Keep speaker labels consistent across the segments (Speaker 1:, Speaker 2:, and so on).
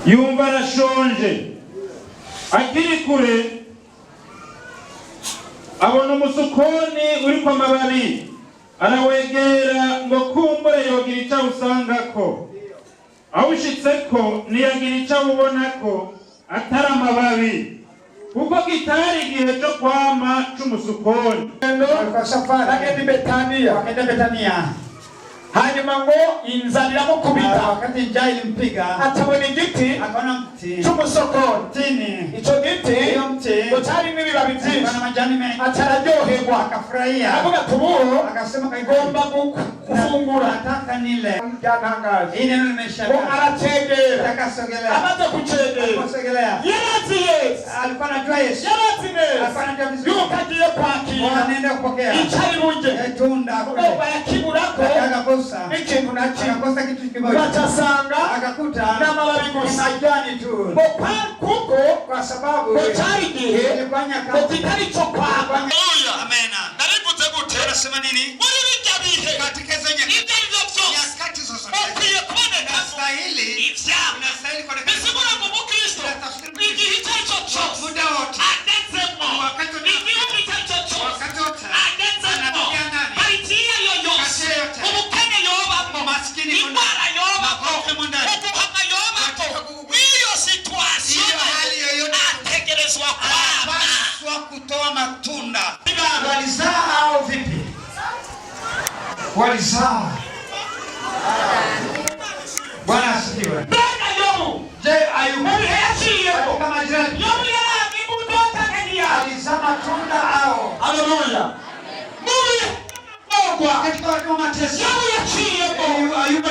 Speaker 1: yumva arashonje, akiri kure abona umusukoni uri kwa mababi, arawegera ngo kumbure yogira icyo usangako. Awushitseko niyagira icyo ubona ko atari amababi, kuko kitari igihe cyo kwama cy'umusukoni.
Speaker 2: Wakaenda Betania. Hanyuma ngo inzara iramukubita,
Speaker 3: wakati njaa ilimpiga
Speaker 2: atabona igiti
Speaker 3: akaona mti
Speaker 2: cy'umusokoni. Icyo giti ngo cyarimo ibibabi byinshi, atararyoherwa,
Speaker 3: akafurahia,
Speaker 2: avuga ati ubu
Speaker 3: akasema
Speaker 2: ngomba gufungura.
Speaker 3: nataka nile.
Speaker 2: Byantangaje,
Speaker 3: Hii neno limeshangaza.
Speaker 2: arategera,
Speaker 3: Akasogelea,
Speaker 2: amaze kucegera yarazi Yesu,
Speaker 3: alikuwa anajua Yesu,
Speaker 2: yarazi neza
Speaker 3: alikuwa anajua vizuri
Speaker 2: yuko agiye kwakira,
Speaker 3: anaenda kupokea
Speaker 2: icyari burye
Speaker 3: tunda kule,
Speaker 2: bayakiburako
Speaker 3: akakosa
Speaker 2: ikintu na kimwe,
Speaker 3: akakosa kitu kimoja,
Speaker 2: batasanga
Speaker 3: akakuta
Speaker 2: n'amababi gusa,
Speaker 3: majani tu,
Speaker 2: kuko
Speaker 3: kwa sababu
Speaker 2: cyari igihe
Speaker 3: ilikuwa nyakati
Speaker 2: kitari cyo kwakwa.
Speaker 3: Amena.
Speaker 2: Narivuze gute?
Speaker 3: Anasema nini?
Speaker 2: Muri bijya bihe
Speaker 3: Katika hizo nyakati zozote
Speaker 2: ukwiye kuboneka
Speaker 3: unastahili kuonekana
Speaker 2: bisigura ngo Mukristo igihe icyo aricyo cyose
Speaker 3: muda wote,
Speaker 2: agezemo,
Speaker 3: wakati wote,
Speaker 2: igihugu icyo aricyo cyose
Speaker 3: wakati wote,
Speaker 2: agezemo,
Speaker 3: anapiga ndani,
Speaker 2: paritiya yo yose,
Speaker 3: Kasi yote,
Speaker 2: ubukene yobamo,
Speaker 3: maskini
Speaker 2: indwara yobamo,
Speaker 3: magonjwa mundani,
Speaker 2: uguhama yobamo, iyo situation
Speaker 3: hiyo hali yoyote
Speaker 2: ategerezwa kwama,
Speaker 3: anapaswa kutoa matunda.
Speaker 2: walizaa au vipi?
Speaker 3: Walizaa. Bwana asifiwe.
Speaker 2: Bwana Yobu,
Speaker 3: Je, Ayubu
Speaker 2: katika
Speaker 3: majirani alizaa matunda au?
Speaker 2: haleluya,
Speaker 3: Katika wakati wa mateso Ayubu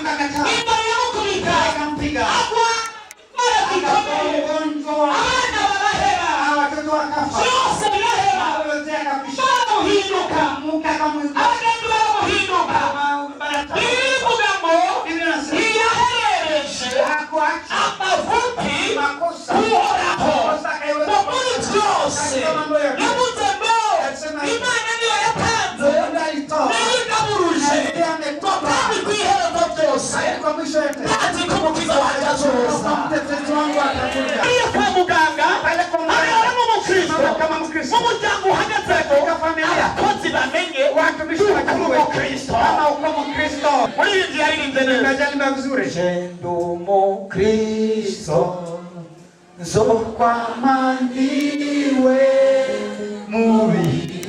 Speaker 3: akakataa, akampiga, ugonjwa, watoto wakafa, wote akakwisha, Mungu akamwinua. Biblia inasema hakuacha makosa, makosa akaiweka katika mambo yake. Alisema Mungu alitoa, ndiye ametoa kwa mwisho yote. Kwa mtetezi wangu atakuja. Pale kwa mganga, kama Mkristo, katika familia, watumishi wajue kama uko Mkristo. Unajalimba vizuri.
Speaker 2: Shendo Mukristo nzokwa mandiwe mubiri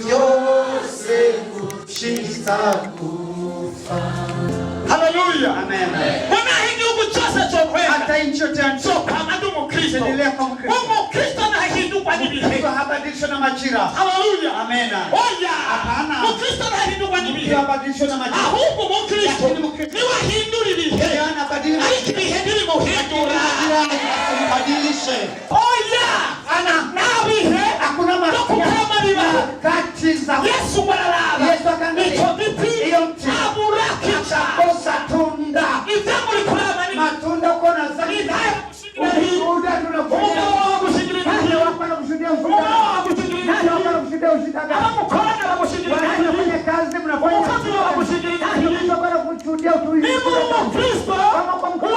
Speaker 2: byose gushitsa kufa. Haleluya,
Speaker 3: Amen.
Speaker 2: Bwana igihugu cyose cyo kwenda
Speaker 3: Hata nchi yote ya nchi,
Speaker 2: kama ndio Mukristo,
Speaker 3: endelea kwa Mkristo.
Speaker 2: Mukristo na hindukwa n'ibihe,
Speaker 3: Habadilishwa na majira.
Speaker 2: haleluya,
Speaker 3: Amen.
Speaker 2: oya,
Speaker 3: Hapana.
Speaker 2: Mukristo na hindukwa n'ibihe,
Speaker 3: Habadilishwa na majira.
Speaker 2: ahubwo Mukristo ni wahindura ibihe,
Speaker 3: Anabadilisha
Speaker 2: ariko ibihe biri muhindura.
Speaker 3: Badilishe.
Speaker 2: Oya, nabihe
Speaker 3: Hakuna
Speaker 2: kukama biba
Speaker 3: kati za
Speaker 2: Yesu bararaba,
Speaker 3: Yesu akangalia.
Speaker 2: icyo giti
Speaker 3: Iyo mti
Speaker 2: aburakica,
Speaker 3: kosa tunda.
Speaker 2: ivyamuri kuraba ni
Speaker 3: Matunda uko na zaki. Uda tunafanya. Wako na kushuhudia ushindani. Wako na kushuhudia ushindani. Wanafanya kazi mnafanya. Hizo bado kushuhudia utulivu. Kama kwa mkono.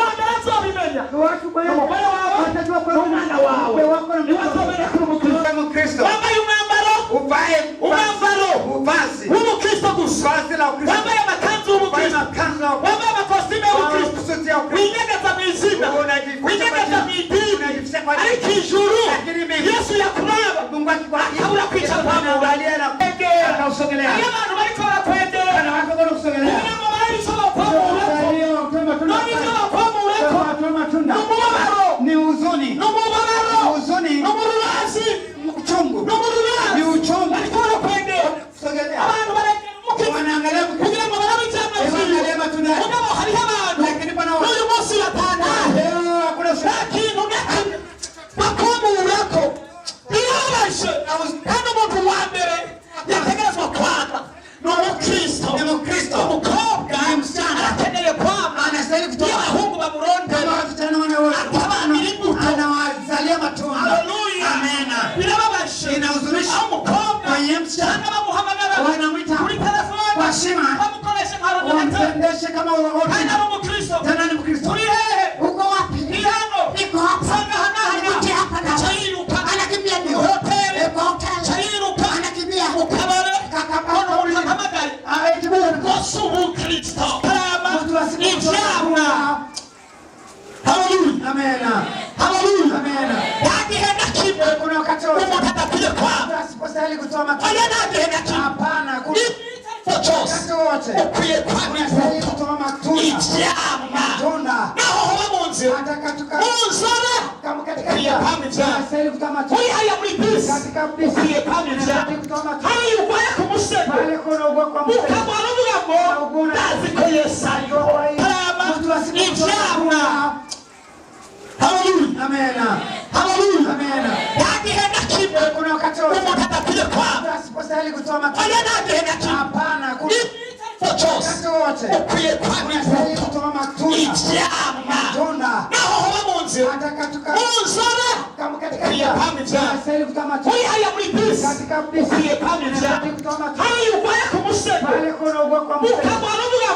Speaker 3: Watu bwana watajua kwa mwana wao. Wako na Mkristo.
Speaker 2: wambaye umwambaro
Speaker 3: Uvazi.
Speaker 2: w'umukristo gusa,
Speaker 3: Vazi la Ukristo.
Speaker 2: wambaye amakanzu y'umukristo, wambaye amakositime y'umukristo,
Speaker 3: Kusuti ya Ukristo.
Speaker 2: winyegeza mu izina, winyegeza mu idini, ariko ijuru Yesu yakuraba akabura kwica kwamura.
Speaker 3: Akausogelea.
Speaker 2: Iyo abantu bariko barakwegera
Speaker 3: Kana watu bado kusogelea.
Speaker 2: kugira ngo barabe icyo bakwamurako, none icyo bakwamurako n'umubabaro,
Speaker 3: ni huzuni.
Speaker 2: n'umubabaro,
Speaker 3: Huzuni.
Speaker 2: n'umururazi,
Speaker 3: Uchungu.
Speaker 2: n'umururazi,
Speaker 3: Ni uchungu.
Speaker 2: bariko barakwegera.
Speaker 3: Kusogelea.
Speaker 2: Abantu baregera umukristo
Speaker 3: Wanaangalia
Speaker 2: kugira ngo barabe icyamaziro.
Speaker 3: Wanaangalia matunda.
Speaker 2: Mugabo hariho abantu
Speaker 3: Lakini pana watu.
Speaker 2: n'uyu munsi batangaje
Speaker 3: Leo hakuna
Speaker 2: nta kintu na kimwe bakwamurako, birababaje. Kandi umuntu wa mbere yategerezwa kwama ni umukristo.
Speaker 3: Ni Mkristo.
Speaker 2: Umukobwa
Speaker 3: Ni msichana.
Speaker 2: arakeneye kwama
Speaker 3: Anastahili kutoa.
Speaker 2: iyo abahungu bamurondera
Speaker 3: Kama wasichana wanawazalia matunda.
Speaker 2: Haleluya.
Speaker 3: Amen.
Speaker 2: Birababaje.
Speaker 3: Inahuzunisha. Amena.
Speaker 2: Haleluya.
Speaker 3: Amena.
Speaker 2: Yagihe na kimwe
Speaker 3: Kuna wakati wote
Speaker 2: umuntu adakwiye kwanga.
Speaker 3: asipostahili kutoa matunda.
Speaker 2: Oya nagihe na kimwe.
Speaker 3: Hapana.
Speaker 2: Igihe cyose
Speaker 3: Wakati wote
Speaker 2: ukwiye kwanga
Speaker 3: unastahili
Speaker 2: imbuto.
Speaker 3: kutoa matunda.
Speaker 2: Ivyamwa.
Speaker 3: Matunda.
Speaker 2: Naho hoba mu nzira.
Speaker 3: Hata katika
Speaker 2: Munzara.
Speaker 3: kama katika
Speaker 2: Ukwiye kwanga ivyamwa.
Speaker 3: unastahili kutoa matunda.
Speaker 2: Uri haya muri bisi.
Speaker 3: Katika bisi
Speaker 2: Ukwiye kwanga ivyamwa.
Speaker 3: unastahili kutoa matunda.
Speaker 2: Hari urwaye ku musego.
Speaker 3: Pale kuna ugua kwa msego.
Speaker 2: Ukabona uvuga ngo ndazi ko Yesu ariho. Harama ivyamwa. Haleluya.
Speaker 3: Amena.
Speaker 2: Haleluya.
Speaker 3: Amena.
Speaker 2: Yagihe na kimwe
Speaker 3: Kuna wakati wote
Speaker 2: umuntu adakwiye kwanga.
Speaker 3: asipostahili kutoa matunda.
Speaker 2: Oya nagihe na kimwe.
Speaker 3: Hapana.
Speaker 2: Igihe cyose
Speaker 3: Wakati wote
Speaker 2: ukwiye kwanga
Speaker 3: unastahili
Speaker 2: imbuto.
Speaker 3: kutoa matunda.
Speaker 2: Ivyamwa.
Speaker 3: Matunda.
Speaker 2: Naho hoba mu nzira.
Speaker 3: Hata katika
Speaker 2: Munzara.
Speaker 3: kama katika
Speaker 2: Ukwiye kwanga ivyamwa.
Speaker 3: unastahili kutoa matunda.
Speaker 2: Uri haya muri bisi.
Speaker 3: Katika bisi
Speaker 2: Ukwiye kwanga ivyamwa.
Speaker 3: unastahili kutoa matunda.
Speaker 2: Hari urwaye ku musego.
Speaker 3: Pale kuna ugua kwa msego.
Speaker 2: Ukabona uvuga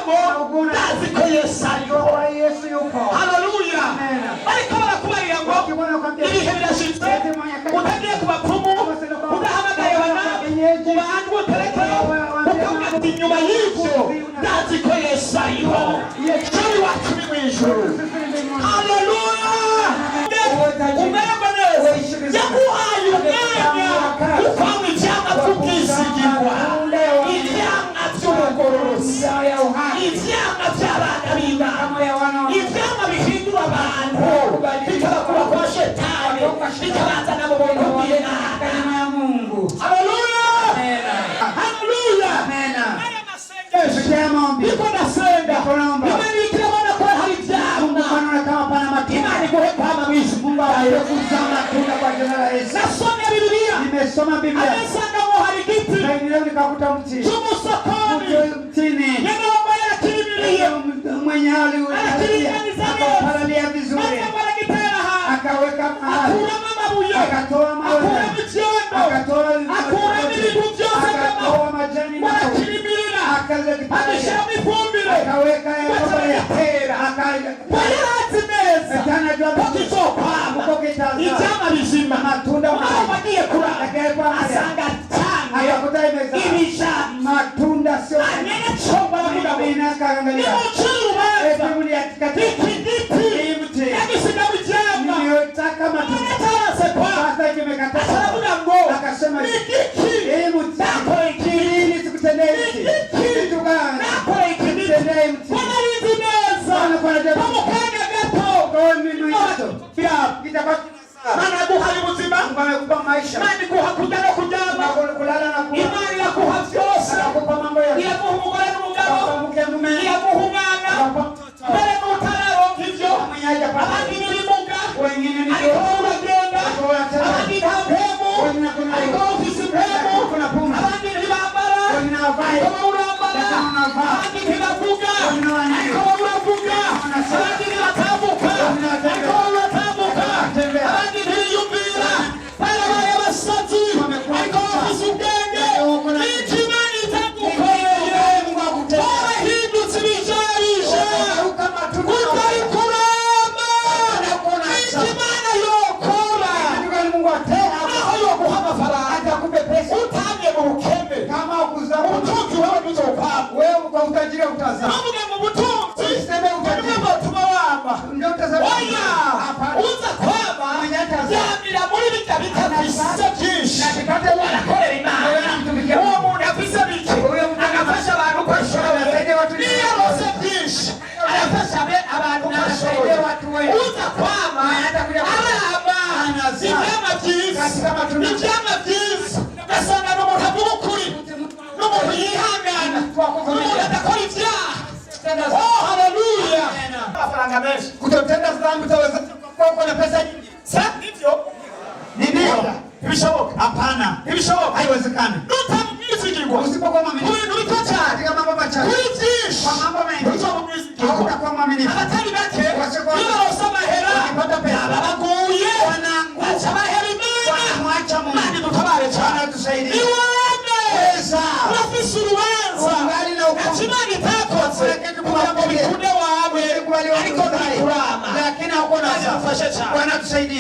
Speaker 2: ngo ndazi ko Yesu ariho.
Speaker 3: Kwa Yesu yupo.
Speaker 2: Haleluya.
Speaker 3: Amen.
Speaker 2: Ariko barakubarira ngo
Speaker 3: Ukibona kwambia
Speaker 2: ibihe birashitse utagiye ku bapfumu udahamagaye abanabi mu bantu uterekeye ukavuga ati inyuma y'ibyo ndazi ko Yesu ariho cari wacu ni mw'ijuru. Haleluya. Umererwa neza yaguhaye umwanya ukwanga ivyamwa vy'ubwisigirwa, ivyamwa vy'ubugororosi, ivyamwa vy'abana b'Imana, ivyamwa bihindura abantu bikabakura kwa shetani bikabazana mu buntu bw'Imana.
Speaker 3: Neema ya Mungu.
Speaker 2: Haleluya. Haleluya.
Speaker 3: Amena.
Speaker 2: Aya masengesho
Speaker 3: Sikia maombi.
Speaker 2: niko ndasenga
Speaker 3: Naomba.
Speaker 2: Imana ikirabona ko hari ivyamwa
Speaker 3: Unaona kama pana matunda.
Speaker 2: Imana iguhe kwama mw'isi.
Speaker 3: Mungu awape kuzaa matunda kwa jina la Yesu.
Speaker 2: Nasomye Bibiliya
Speaker 3: Nimesoma Biblia.
Speaker 2: amesanga ngo hari igiti
Speaker 3: Na leo nikakuta mti.
Speaker 2: cy'umusokoni
Speaker 3: Mtini.
Speaker 2: yagomba yarakirimiye
Speaker 3: Mwenye hali akapalilia vizuri.
Speaker 2: maze ngo aragitera hasi
Speaker 3: Akaweka mahali.
Speaker 2: akuramo amabuye
Speaker 3: Akatoa mawe.
Speaker 2: akuramo icyondo
Speaker 3: Akatoa
Speaker 2: akuramo ibintu byose
Speaker 3: akatoa majani na
Speaker 2: barakirimirira
Speaker 3: akazekipalilia.
Speaker 2: agashyiramo ifumbire
Speaker 3: Akaweka
Speaker 2: bazagatera bayarazi neza ko kizokwama ivyamwa bizima
Speaker 3: matunda
Speaker 2: aho bagiye kurara asanga
Speaker 3: akakuta imeza
Speaker 2: ibijamwa
Speaker 3: matunda sio
Speaker 2: anyene chomba baravuga ngo
Speaker 3: kaangalia
Speaker 2: nimucire urubanza
Speaker 3: Biblia katika
Speaker 2: iki giti yagisigamu ivyamwa
Speaker 3: niliyotaka matunda
Speaker 2: atarase kwa
Speaker 3: sasa kimekataa
Speaker 2: aravuga ngo
Speaker 3: akasema
Speaker 2: ni igiki nakora iki
Speaker 3: ili sikutendee hiki kitu gani
Speaker 2: nakora iki
Speaker 3: sikutendee mti
Speaker 2: wanarinzi neza ko mu kanya gato
Speaker 3: kwa mimi hicho kitakuwa
Speaker 2: Mana yaguhaye ubuzima,
Speaker 3: Mungu amekupa maisha
Speaker 2: Mana iguha kurya no kuryama,
Speaker 3: kulala na kula
Speaker 2: Imana iraguha byose,
Speaker 3: anakupa mambo yote
Speaker 2: iraguha umugore n'umugabo,
Speaker 3: mke mume
Speaker 2: iraguha umwana, mbere n'utararonka ibyo, abandi n'ibimuga,
Speaker 3: wengine ni
Speaker 2: ariko wowe uragenda, abandi nta mpemu, ariko wowe ufise impemu, abandi ntibambara, ariko wowe urambara, abandi ntibavuga, ariko wowe uravuga, abandi ntibatambuka, ariko wowe uratambuka, abandi ntibiyumvira, barabaye abasazi, ariko bafise ubwenge, n'icyo Imana itagukoreye, warahindutse ibijarije, utari kurama, n'icyo Imana yokora, naho yoguha amafaranga, utamye mu bukene, ubutunzi wewe ntuzopamwe, ntuvuge mu butunzi, ntuvuge ngo tuma wama, oya, uza kwama, yamira muri bijya bitafise byinshi, arakorera Imana, uwo muntu afise bike, agafasha abantu uko ashoboye, niyo arose byinshi, arafasha abantu uko ashoboye, uza kwama, arama, ivyamwa byiza, ivyamwa byiza, ugasanga n'umuntu avuga ukuri, n'umuntu yihangana, n'umuntu adakora ivyaha. Oh, haleluya! Amafaranga menshi.
Speaker 3: kutotenda dhambi utaweza kuwa na pesa nyingi.
Speaker 2: Sasa hivyo
Speaker 3: Ndio.
Speaker 2: ibishoboka.
Speaker 3: Hapana.
Speaker 2: Ibishoboka.
Speaker 3: Haiwezekani.
Speaker 2: Utamwizigirwa.
Speaker 3: Usipokuwa mwaminifu
Speaker 2: Kuri bito cyane.
Speaker 3: katika mambo machache.
Speaker 2: Kuri byinshi.
Speaker 3: Kwa mambo mengi.
Speaker 2: Utamwizigirwa.
Speaker 3: Hautakuwa mwaminifu.
Speaker 2: Abatari bake.
Speaker 3: Wasikuwa-
Speaker 2: Iyo barose amahera.
Speaker 3: Wakipata pesa.
Speaker 2: Babaguye.
Speaker 3: Wanangu.
Speaker 2: Baca bahera Imana.
Speaker 3: Wanamwacha Mungu.
Speaker 2: Imana idutabare cyane.
Speaker 3: Bwana tusaidie.
Speaker 2: Iwane.
Speaker 3: Pesa.
Speaker 2: Urafise urubanza.
Speaker 3: Ungali na uko-
Speaker 2: Ati Imana itakoze.
Speaker 3: Hakuna kitu
Speaker 2: Kugira ngo bikunde wawe.
Speaker 3: Kubali
Speaker 2: Ariko
Speaker 3: wakuzai.
Speaker 2: ntikurama.
Speaker 3: Lakini hauko na
Speaker 2: Imana idufashe cyane.
Speaker 3: Bwana tusaidie.